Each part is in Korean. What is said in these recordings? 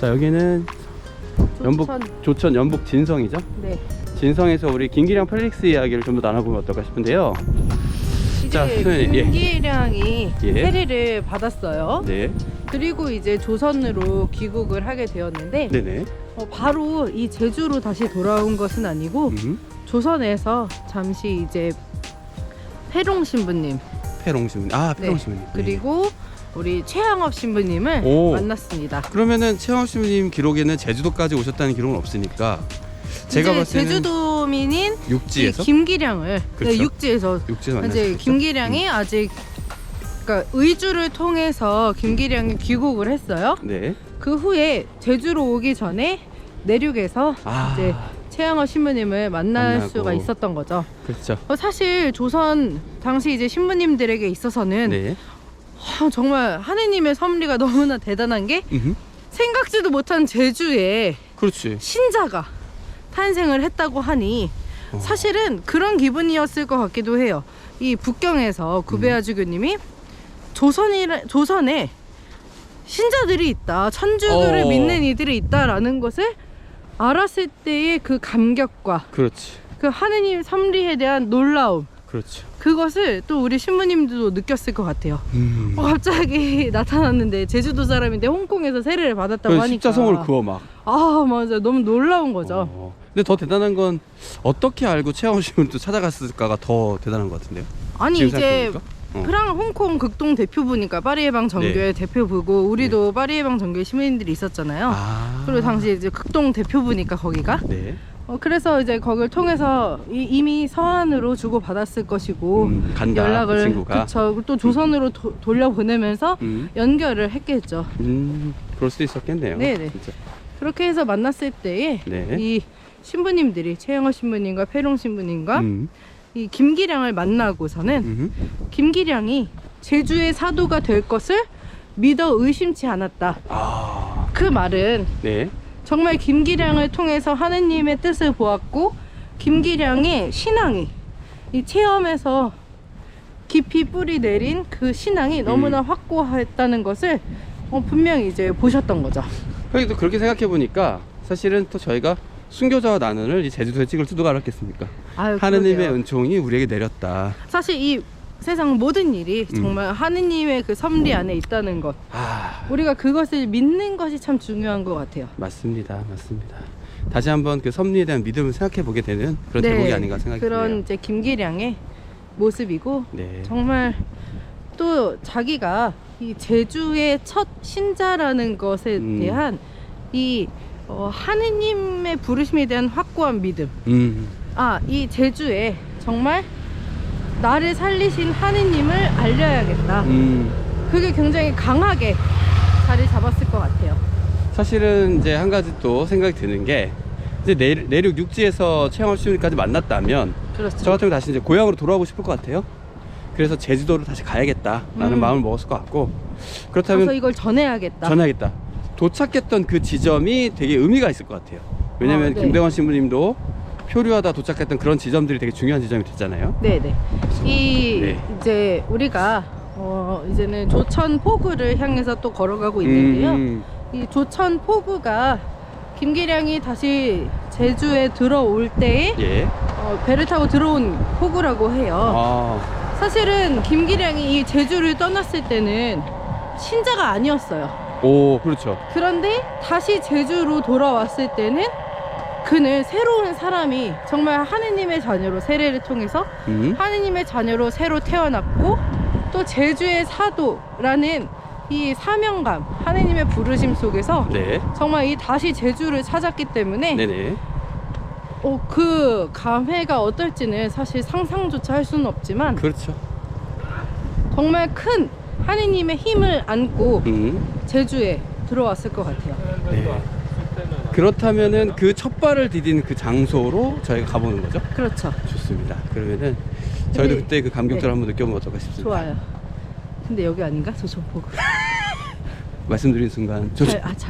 자, 여기는 조천 연북 진성이죠? 네. 진성에서 우리 김기량 펠릭스 이야기를 좀 더 나눠보면 어떨까 싶은데요. 자, 이제 선생님, 예. 김기량이 예. 세례를 받았어요. 네. 그리고 이제 조선으로 귀국을 하게 되었는데 네네. 바로 이 제주로 다시 돌아온 것은 아니고 조선에서 잠시 이제 패롱 신부님, 패롱 신부님. 아, 패롱 네. 신부님. 그리고 우리 최항업 신부님을 오. 만났습니다. 그러면은 최영업 신부님 기록에는 제주도까지 오셨다는 기록은 없으니까 제가 이제 봤을 때는 제주도민인 이 육지에서 김기량을 그렇죠. 네, 육지에서 만났죠. 이제 김기량이 아직 그러니까 의주를 통해서 김기량이 귀국을 했어요. 네. 그 후에 제주로 오기 전에 내륙에서 이제 최양호 신부님을 만날 만나고. 수가 있었던 거죠. 그렇죠. 사실 조선 당시 이제 신부님들에게 있어서는 네. 정말 하느님의 섭리가 너무나 대단한 게 생각지도 못한 제주에 그렇지. 신자가 탄생을 했다고 하니 사실은 그런 기분이었을 것 같기도 해요. 이 북경에서 구베아 주교님이 조선에 신자들이 있다, 천주교를 믿는 이들이 있다라는 것을 알았을 때의 그 감격과 그렇지. 그 하느님 섭리에 대한 놀라움, 그렇죠. 그것을 또 우리 신부님들도 느꼈을 것 같아요. 갑자기 나타났는데 제주도 사람인데 홍콩에서 세례를 받았다고 하니까 십자성을 그어 막. 아 맞아, 너무 놀라운 거죠. 근데 더 대단한 건 어떻게 알고 최영업 신부님 또 찾아갔을까가 더 대단한 것 같은데요. 아니 지금 이제 생각해보니까? 홍콩 극동 대표부니까 파리예방 정교회 대표부고 우리도 파리예방 정교회 시민들이 있었잖아요. 그리고 당시 이제 극동 대표부니까 거기가. 네. 그래서 이제 거기를 통해서 이미 서한으로 주고 받았을 것이고 간다, 연락을 그 친구가. 그쵸, 또 조선으로 돌려보내면서 연결을 했겠죠. 그럴 수도 있었겠네요. 네네. 진짜. 그렇게 해서 만났을 때에 네. 이 신부님들이 최영호 신부님과 패롱 신부님과 이 김기량을 만나고서는 김기량이 제주의 사도가 될 것을 믿어 의심치 않았다. 그 말은 네. 정말 김기량을 통해서 하느님의 뜻을 보았고 김기량의 신앙이 이 체험에서 깊이 뿌리 내린 그 신앙이 너무나 확고했다는 것을 분명히 이제 보셨던 거죠. 그래도 그렇게 생각해 보니까 사실은 또 저희가 순교자와 나눈을 이 제주도에 찍을 수도 알았겠습니까? 하느님의 그러게요. 은총이 우리에게 내렸다. 사실 이 세상 모든 일이 정말 하느님의 그 섭리 안에 있다는 것, 우리가 그것을 믿는 것이 참 중요한 것 같아요. 맞습니다. 맞습니다. 다시 한번 그 섭리에 대한 믿음을 생각해 보게 되는 그런 대목이 아닌가 생각이 드네요. 그런 이제 김기량의 모습이고 네. 정말 또 자기가 이 제주의 첫 신자라는 것에 대한 이 하느님의 부르심에 대한 확고한 믿음. 이 제주에 정말 나를 살리신 하느님을 알려야겠다. 그게 굉장히 강하게 자리 잡았을 것 같아요. 사실은 이제 한 가지 또 생각이 드는 게 이제 내륙 육지에서 최영업 신부님까지 만났다면 그렇죠. 저 같은 경우 다시 이제 고향으로 돌아가고 싶을 것 같아요. 그래서 제주도로 다시 가야겠다라는 마음을 먹었을 것 같고, 그렇다면 가서 이걸 전해야겠다. 전해야겠다. 도착했던 그 지점이 되게 의미가 있을 것 같아요. 왜냐면 네. 김대원 신부님도 표류하다 도착했던 그런 지점들이 되게 중요한 지점이 됐잖아요. 네네. 네. 이제 우리가 이제는 조천 포구를 향해서 또 걸어가고 있는데요. 이 조천 포구가 김기량이 다시 제주에 들어올 때에 배를 타고 들어온 포구라고 해요. 사실은 김기량이 이 제주를 떠났을 때는 신자가 아니었어요. 오, 그렇죠. 그런데 다시 제주로 돌아왔을 때는 그는 새로운 사람이 정말 하느님의 자녀로 세례를 통해서 하느님의 자녀로 새로 태어났고, 또 제주의 사도라는 이 사명감, 하느님의 부르심 속에서 정말 이 다시 제주를 찾았기 때문에 그 감회가 어떨지는 사실 상상조차 할 수는 없지만, 그렇죠. 정말 큰 하느님의 힘을 안고 제주에 들어왔을 것 같아요. 네. 그렇다면은 그 첫 발을 디딘 그 장소로 저희가 가보는 거죠? 그렇죠. 좋습니다. 그러면은 저희도 네. 그때 그 감격들을 한번 느껴보면 어떨까 싶습니다. 좋아요. 근데 여기 아닌가? 조천포구. 말씀드린 순간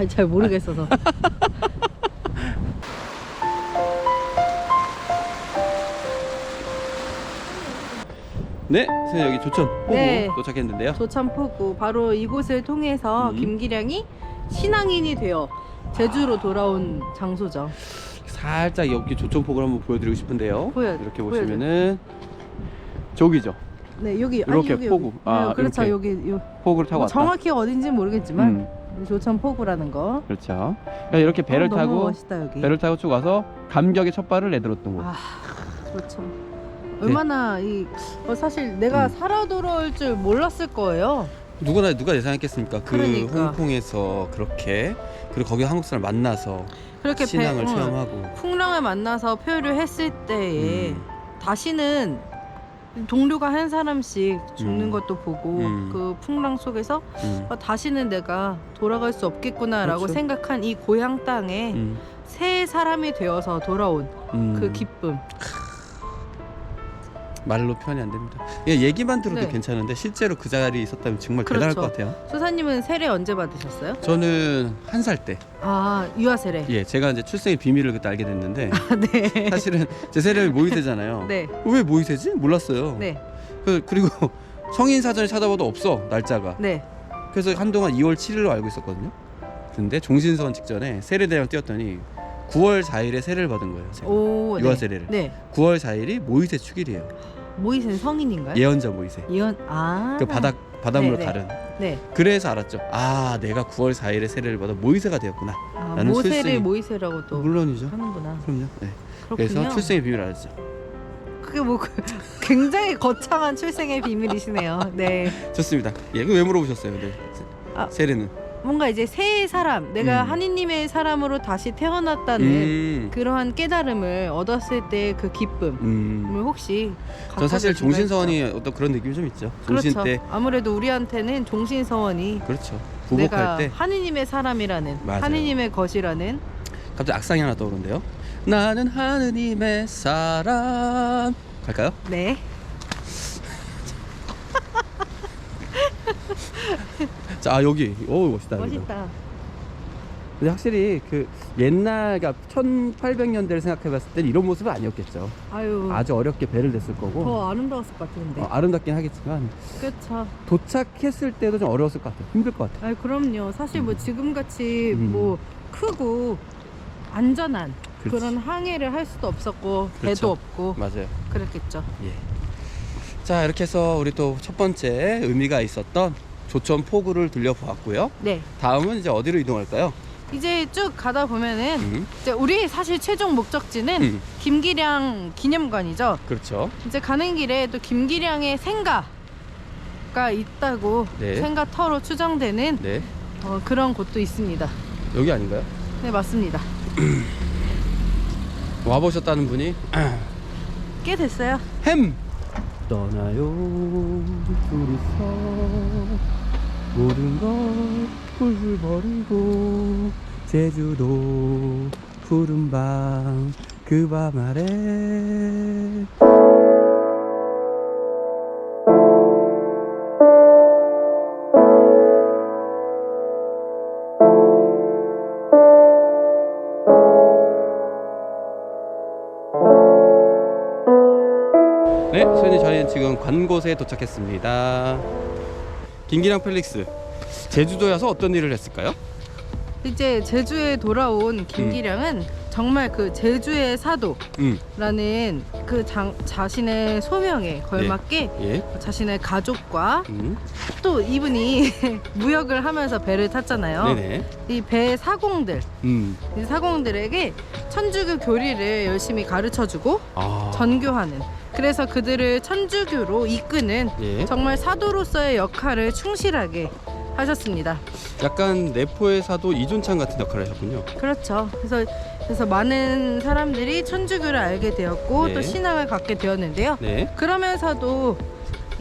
잘 모르겠어서. 네, 선생님 여기 조천포구 도착했는데요. 조천포구 바로 이곳을 통해서 김기량이 신앙인이 되어 제주로 돌아온 장소죠. 살짝 여기 조천폭을 한번 보여드리고 싶은데요. 이렇게 보시면은 저기죠. 네, 여기 이렇게 여기, 포구. 여기. 아, 네, 그렇죠. 이렇게 여기 폭을 타고 왔다. 정확히 어딘지 모르겠지만 조천 포구라는 거. 그렇죠. 그러니까 이렇게 배를 너무 타고 멋있다, 여기. 배를 타고 쭉 와서 감격의 첫 발을 내들었던 곳. 아, 그렇죠. 얼마나 사실 내가 살아 돌아올 줄 몰랐을 거예요. 누가 예상했겠습니까? 그 그러니까. 홍콩에서 그렇게 그리고 거기 한국 사람 만나서 그렇게 신앙을 체험하고 풍랑을 만나서 표류를 했을 때에 다시는 동료가 한 사람씩 죽는 것도 보고 그 풍랑 속에서 다시는 내가 돌아갈 수 없겠구나라고 그렇죠. 생각한 이 고향 땅에 새 사람이 되어서 돌아온 그 기쁨. 말로 표현이 안 됩니다. 얘기만 들어도 네. 괜찮은데 실제로 그 자리에 있었다면 정말 그렇죠. 대단할 것 같아요. 수사님은 세례 언제 받으셨어요? 저는 1살 때, 아, 유아 세례. 예, 제가 이제 출생의 비밀을 그때 알게 됐는데 네. 사실은 제 세례를 모의세잖아요. 네. 왜 모의세지? 몰랐어요. 네. 그리고 성인 사전에 찾아봐도 없어, 날짜가. 네. 그래서 한동안 2월 7일로 알고 있었거든요. 근데 종신서원 직전에 세례대랑 뛰었더니 9월 4일에 세례를 받은 거예요. 제가. 오, 유아 네. 세례를. 네. 9월 4일이 모의세 축일이에요. 모이세는 성인인가요? 예언자 모의세. 그 바닷물로 네네. 가른. 네. 그래서 알았죠. 아, 내가 9월 4일에 세례를 받아 모의세가 되었구나. 아, 나는 모세를 출생이- 모이세라고 또 물론이죠. 하는구나. 그럼요. 네. 그렇군요. 그래서 출생의 비밀을 알았죠. 그게 뭐 굉장히 거창한 출생의 비밀이시네요. 네. 좋습니다. 예, 왜 물어보셨어요? 근데 아, 세례는. 뭔가 이제 새 사람, 내가 하느님의 사람으로 다시 태어났다는 음. 그러한 깨달음을 얻었을 때 그 기쁨을 혹시 전 사실 갖고 계신가 종신서원이 했죠. 어떤 그런 느낌이 좀 있죠. 종신 그렇죠. 때 아무래도 우리한테는 종신서원이 그렇죠. 내가 부복할 때 하느님의 사람이라는 맞아요. 하느님의 것이라는 갑자기 악상이 하나 떠오르는데요. 나는 하느님의 사람. 갈까요? 네. 자, 여기. 오, 멋있다. 여기도. 멋있다. 근데 확실히 그 옛날, 그러니까 1800년대를 생각해봤을 때 이런 모습은 아니었겠죠. 아유. 아주 어렵게 배를 댔을 거고. 더 아름다웠을 것 같은데. 아름답긴 하겠지만 그렇죠. 도착했을 때도 좀 어려웠을 것 같아요. 힘들 것 같아요. 아, 그럼요. 사실 뭐 지금 같이 음. 뭐 크고 안전한 그렇지. 그런 항해를 할 수도 없었고 배도 그렇죠. 없고 맞아요. 그랬겠죠. 예. 자, 이렇게 해서 우리 또 첫 번째 의미가 있었던 조천 포구를 들려보았고요. 네. 다음은 이제 어디로 이동할까요? 이제 쭉 가다 보면은 이제 우리 사실 최종 목적지는 김기량 기념관이죠. 그렇죠. 이제 가는 길에 또 김기량의 생가가 있다고 네. 생가터로 추정되는 네. 그런 곳도 있습니다. 여기 아닌가요? 네, 맞습니다. 와보셨다는 분이 꽤 됐어요. 햄! 떠나요 둘이서 모든 걸 훌훌 버리고 제주도 푸른 밤 그 밤 아래 네, 소연이 저희는 지금 간 곳에 도착했습니다. 김기량 펠릭스. 제주도여서 어떤 일을 했을까요? 이제 제주에 돌아온 김기량은 정말 그 제주의 사도라는 그 자신의 소명에 걸맞게 예. 자신의 가족과 또 이분이 무역을 하면서 배를 탔잖아요. 네네. 이 배 사공들, 이 사공들에게 천주교 교리를 열심히 가르쳐주고 아. 전교하는, 그래서 그들을 천주교로 이끄는 예. 정말 사도로서의 역할을 충실하게 하셨습니다. 약간 내포의 사도 이존창 같은 역할을 하셨군요. 그렇죠. 그래서 많은 사람들이 천주교를 알게 되었고 네. 또 신앙을 갖게 되었는데요. 네. 그러면서도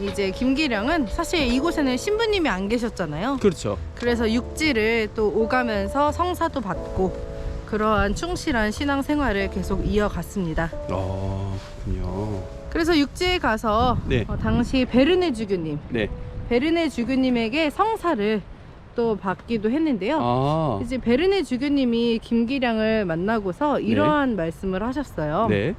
이제 김기량은 사실 이곳에는 신부님이 안 계셨잖아요. 그렇죠. 그래서 육지를 또 오가면서 성사도 받고 그러한 충실한 신앙 생활을 계속 이어갔습니다. 그렇군요. 그래서 육지에 가서 네. 당시 베르네 주교님, 네. 베르네 주교님에게 성사를 또 받기도 했는데요. 아. 이제 베르네 주교님이 김기량을 만나고서 이러한 말씀을 하셨어요. 네.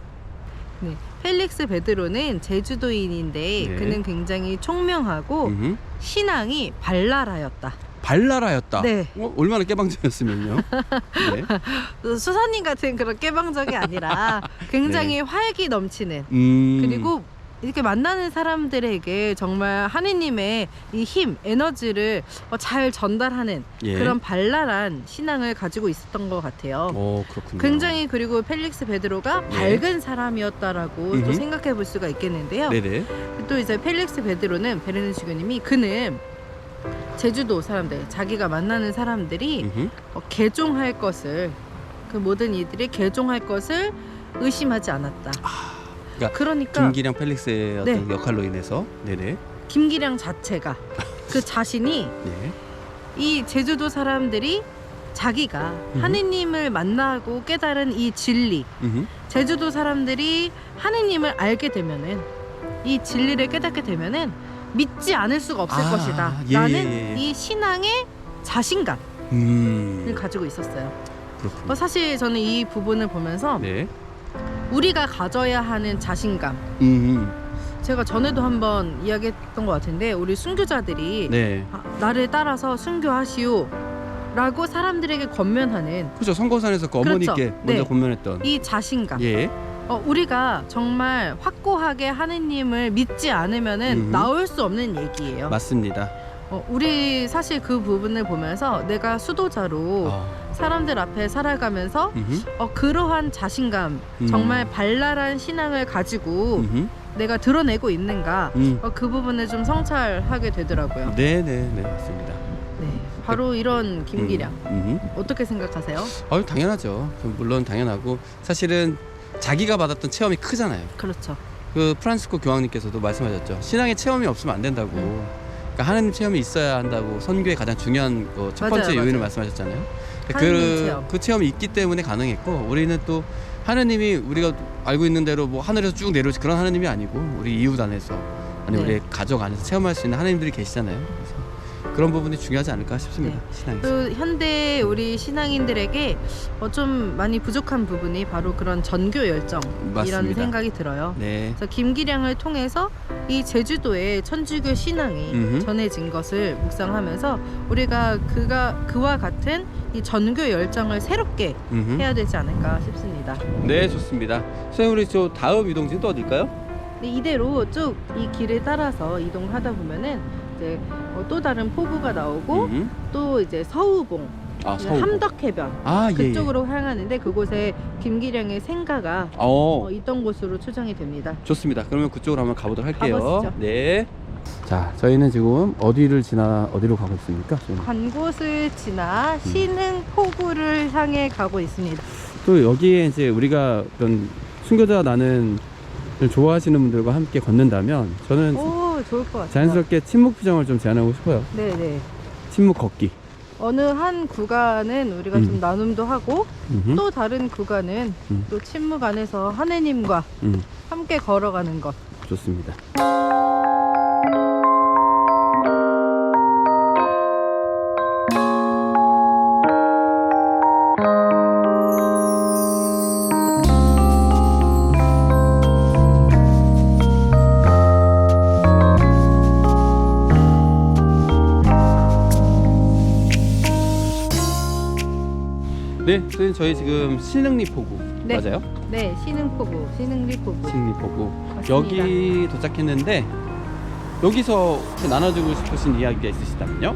네. 펠릭스 베드로는 제주도인인데 네. 그는 굉장히 총명하고 신앙이 발랄하였다. 발랄하였다. 네. 얼마나 깨방정이었으면요. 네. 수사님 같은 그런 깨방정이 아니라 굉장히 네. 활기 넘치는 음. 그리고 이렇게 만나는 사람들에게 정말 하느님의 이 힘, 에너지를 잘 전달하는 예. 그런 발랄한 신앙을 가지고 있었던 것 같아요. 그렇군요. 굉장히 그리고 펠릭스 베드로가 네. 밝은 사람이었다라고 음흠. 또 생각해 볼 수가 있겠는데요. 네네. 또 이제 펠릭스 베드로는 베르는 주교님이 그는 제주도 사람들, 자기가 만나는 사람들이 음흠. 개종할 것을 그 모든 이들이 개종할 것을 의심하지 않았다. 그러니까 김기량 펠릭스의 어떤 네. 역할로 인해서. 네네. 김기량 자체가 그 자신이 네. 이 제주도 사람들이 자기가 하느님을 만나고 깨달은 이 진리, 음흠. 제주도 사람들이 하느님을 알게 되면은 이 진리를 깨닫게 되면은 믿지 않을 수가 없을 것이다 라는 이 신앙의 자신감을 가지고 있었어요. 그렇군요. 사실 저는 이 부분을 보면서 네. 우리가 가져야 하는 자신감, 제가 전에도 한번 이야기했던 것 같은데 우리 순교자들이 네. 나를 따라서 순교하시오 라고 사람들에게 권면하는 그렇죠. 선거산에서 그 그렇죠. 어머니께 먼저 네. 권면했던. 이 자신감. 예. 우리가 정말 확고하게 하느님을 믿지 않으면은 나올 수 없는 얘기예요. 맞습니다. 우리 사실 그 부분을 보면서 내가 수도자로 사람들 앞에 살아가면서 그러한 자신감, 정말 발랄한 신앙을 가지고 내가 드러내고 있는가, 그 부분을 좀 성찰하게 되더라고요. 네네네, 맞습니다. 네, 바로 이런 김기량. 어떻게 생각하세요? 당연하죠. 물론 당연하고 사실은 자기가 받았던 체험이 크잖아요. 그렇죠. 그 프란시스코 교황님께서도 말씀하셨죠. 신앙의 체험이 없으면 안 된다고. 그러니까 하느님 체험이 있어야 한다고 선교의 가장 중요한 첫 번째 요인을 말씀하셨잖아요. 그 체험이 있기 때문에 가능했고, 우리는 또 하느님이 우리가 알고 있는 대로 뭐 하늘에서 쭉 내려오지 그런 하느님이 아니고 우리 이웃 안에서 아니 네. 우리 가족 안에서 체험할 수 있는 하느님들이 계시잖아요. 그래서 그런 부분이 중요하지 않을까 싶습니다. 네. 신앙에서. 또 현대 우리 신앙인들에게 좀 많이 부족한 부분이 바로 그런 전교 열정이라는 맞습니다. 생각이 들어요. 네. 그래서 김기량을 통해서 이 제주도의 천주교 신앙이 전해진 것을 묵상하면서 우리가 그와 같은 이 전교 열정을 새롭게 해야 되지 않을까 싶습니다. 네, 좋습니다. 선생님, 우리 저 다음 이동지는 또 어딜까요? 네, 이대로 쭉 이 길을 따라서 이동하다 보면은 이제 또 다른 포구가 나오고 또 이제 서우봉, 서우봉. 함덕해변 그쪽으로 향하는데 그곳에 김기량의 생가가 있던 곳으로 추정이 됩니다. 좋습니다. 그러면 그쪽으로 한번 가보도록 할게요. 가보시죠. 네. 자, 저희는 지금 어디로 가고 있습니까? 관곳을 지나 신흥 포구를 향해 가고 있습니다. 또 여기에 이제 우리가 어떤 순교자 나는 좋아하시는 분들과 함께 걷는다면 저는 좋을 것 같아요. 자연스럽게 침묵 표정을 좀 제안하고 싶어요. 네네. 침묵 걷기. 어느 한 구간은 우리가 좀 나눔도 하고 또 다른 구간은 또 침묵 안에서 하느님과 함께 걸어가는 것. 좋습니다. 네, 선생님, 저희 지금 신흥리포구 맞아요? 네, 신흥포구, 신흥리포구. 신흥리포구. 맞습니다. 여기 도착했는데 여기서 나눠주고 싶으신 이야기가 있으시다면요?